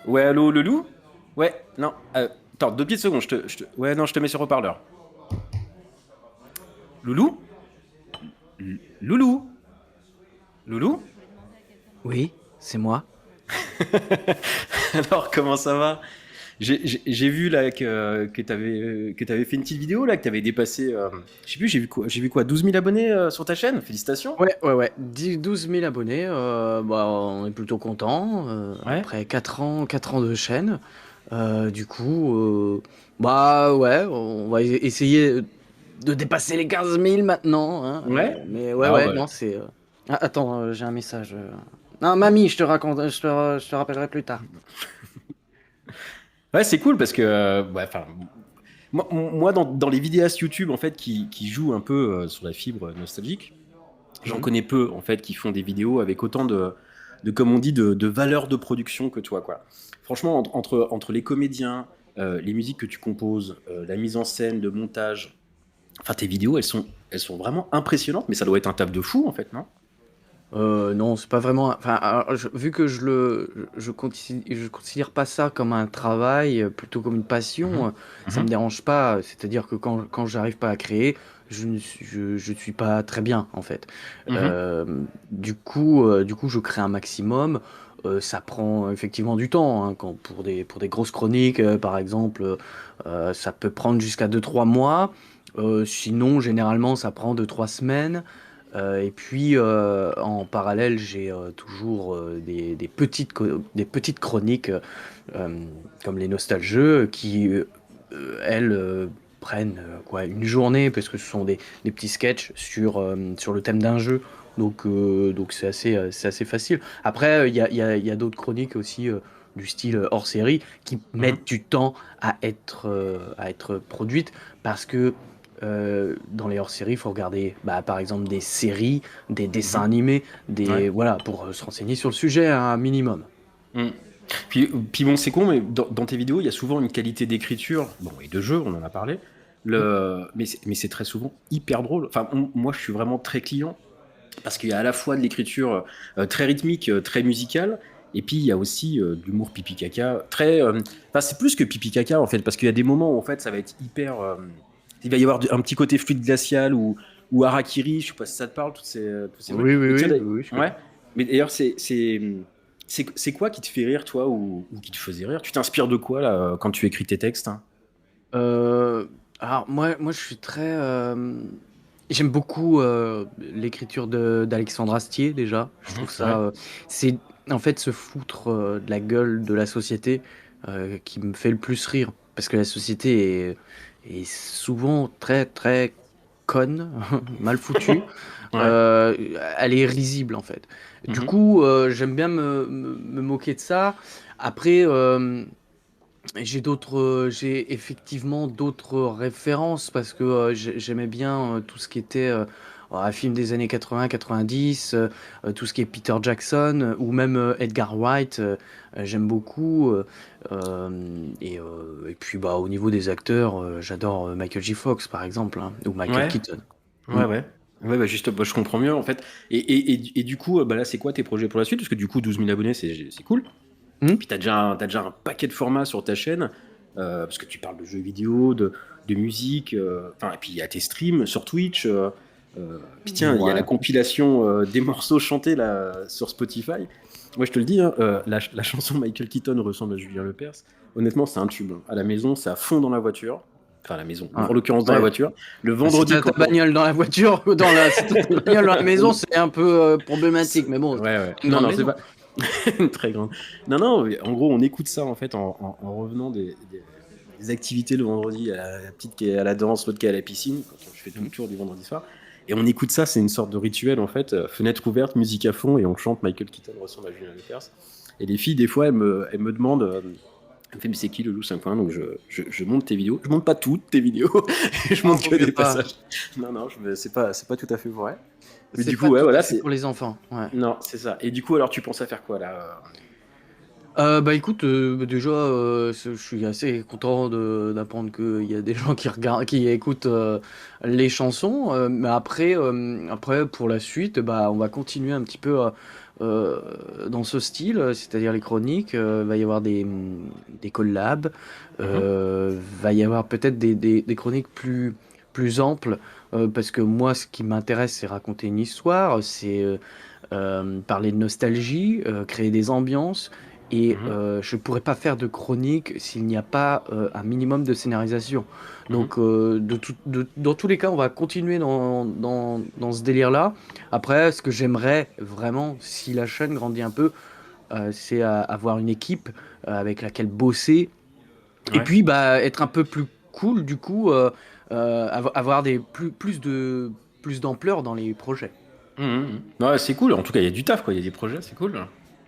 Ouais, allô, Loulou? Ouais, non, attends, 2 petites secondes, Ouais, non, je te mets sur haut-parleur. Loulou? Loulou? Loulou? Oui, c'est moi. Alors, comment ça va? J'ai vu là que t'avais fait une petite vidéo là, que t'avais dépassé, je sais plus, j'ai vu quoi, 12 000 abonnés sur ta chaîne? Félicitations. Ouais. 12 000 abonnés, bah, on est plutôt content. Ouais. Après 4 ans de chaîne. Du coup, bah ouais, on va essayer de dépasser les 15 000 maintenant, hein, Ouais. mais Ah ouais, bah. non, c'est. Ah, attends, j'ai un message. Non, mamie, je te raconte, je te rappellerai plus tard. Ouais, c'est cool parce que, ouais, enfin, moi dans les vidéastes YouTube en fait qui jouent un peu sur la fibre nostalgique, j'en Mhm. connais peu en fait qui font des vidéos avec autant de comme on dit, de valeur de production que toi, quoi. Franchement, entre les comédiens, les musiques que tu composes, la mise en scène, le montage, enfin tes vidéos, elles sont vraiment impressionnantes, mais ça doit être un taf de fou en fait, non? Non, c'est pas vraiment. Enfin, alors, vu que je considère pas ça comme un travail, plutôt comme une Mhm. passion, ça me Mhm. dérange pas. C'est-à-dire que quand j'arrive pas à créer, je suis pas très bien, en fait. Mhm. Euh, du coup, je crée un maximum. Ça prend effectivement du temps, hein, pour des grosses chroniques, par exemple, ça peut prendre jusqu'à 2 3 mois. Sinon, généralement, ça prend 2 3 semaines. Et puis en parallèle, j'ai toujours des petites chroniques euh, comme les nostalgieux qui, elles, prennent quoi, une journée parce que ce sont des petits sketchs sur le thème d'un jeu. Donc c'est assez facile. Après, il y a d'autres chroniques aussi du style hors série qui Mhm. mettent du temps à être produites parce que dans les hors-séries, il faut regarder bah, par exemple des séries, des dessins Mhm. animés, Ouais. voilà, pour se renseigner sur le sujet un minimum. Mm. Puis bon, c'est con, mais dans tes vidéos, il y a souvent une qualité d'écriture, bon, et de jeu, on en a parlé, Mm. mais c'est très souvent hyper drôle. Enfin, moi, je suis vraiment très client, parce qu'il y a à la fois de l'écriture très rythmique, très musicale, et puis il y a aussi de l'humour pipi caca, très. Enfin, c'est plus que pipi caca, en fait, parce qu'il y a des moments où, en fait, ça va être hyper. Il va y avoir un petit côté fluide glacial ou harakiri, je sais pas si ça te parle, tous ces trucs. Mais tiens, Oui, je ouais, connais. mais d'ailleurs, c'est quoi qui te fait rire, toi, ou qui te faisait rire? Tu t'inspires de quoi, là, quand tu écris tes textes, hein? Euh, alors moi, je suis très, j'aime beaucoup l'écriture d'Alexandre Astier déjà. Je Mhm. trouve ça, Ouais. c'est en fait se foutre de la gueule de la société qui me fait le plus rire, parce que la société est souvent très très conne, mal foutue. Ouais. Elle est risible en fait. Du Mhm. coup, j'aime bien me moquer de ça. Après, j'ai effectivement d'autres références parce que j'aimais bien tout ce qui était un film des années 80-90, tout ce qui est Peter Jackson ou même Edgar Wright, j'aime beaucoup. Et puis bah, au niveau des acteurs, j'adore Michael J. Fox par exemple, hein, ou Michael Ouais. Keaton. Mm. Ouais, ouais. Ouais, bah juste, bah, je comprends mieux en fait. Et du coup, bah là, c'est quoi tes projets pour la suite? Parce que du coup, 12 000 abonnés, c'est cool. Mm. Puis t'as déjà un paquet de formats sur ta chaîne, parce que tu parles de jeux vidéo, de musique, enfin, et puis il y a tes streams sur Twitch. Puis tiens, il y a la Ouais. compilation des morceaux chantés là, sur Spotify. Moi, je te le dis, hein, la chanson Michael Keaton ressemble à Julien Lepers. Honnêtement, c'est un tube, hein. À la maison, ça fond dans la voiture. Enfin, à la maison, Ouais. en l'occurrence dans la Ouais. voiture. Le Si vendredi, t'as ta quand on. bagnole dans la voiture ou si t'as ta bagnole dans la maison, c'est un peu problématique, mais bon, Ouais, c'est ouais. une Non, grande non, c'est maison. pas très grande. Non, non, mais en gros, on écoute ça en fait en revenant des activités le vendredi. La petite qui est à la danse, l'autre qui est à la piscine, quand je fais tout le Mm. tour du vendredi soir. Et on écoute ça, c'est une sorte de rituel en fait. Fenêtre ouverte, musique à fond, et on chante Michael Keaton ressemble à Julien Lepers. Et les filles, des fois, elles me demandent. Elle me fait, mais c'est qui le loup 5.1? Donc je monte tes vidéos. Je monte pas toutes tes vidéos, je Oh, monte vaut que mieux des pas. passages. Non, non, c'est pas tout à fait vrai. Mais C'est du coup, pas ouais, tout à voilà, fait c'est. pour les enfants. Ouais. Non, c'est ça. Et du coup, alors, tu penses à faire quoi là? Bah écoute, déjà, je suis assez content d'apprendre qu'il y a des gens qui regardent, qui écoutent les chansons. Mais après, pour la suite, bah, on va continuer un petit peu dans ce style, c'est-à-dire les chroniques. Va y avoir des collabs. Mhm. Va y avoir peut-être des chroniques plus amples. Parce que moi, ce qui m'intéresse, c'est raconter une histoire, c'est parler de nostalgie, créer des ambiances. Et Mhm. je ne pourrais pas faire de chronique s'il n'y a pas un minimum de scénarisation. Mhm. Donc, dans tous les cas, on va continuer dans ce délire-là. Après, ce que j'aimerais vraiment, si la chaîne grandit un peu, c'est avoir une équipe avec laquelle bosser. Et Ouais. puis, bah, être un peu plus cool, du coup, avoir plus d'ampleur dans les projets. Mhm. Mhm. Ouais, c'est cool. En tout cas, il y a du taf, quoi. Il y a des projets, c'est cool.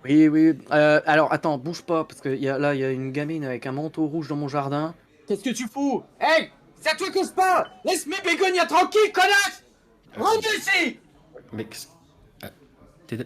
Oui, oui. Alors, attends, bouge pas, parce que là, il y a une gamine avec un manteau rouge dans mon jardin. Qu'est-ce que tu fous? Hey! C'est à toi que je parle! Laisse mes bégonias tranquilles, connasse! Ah, Reviens ici! mec, ah, t'es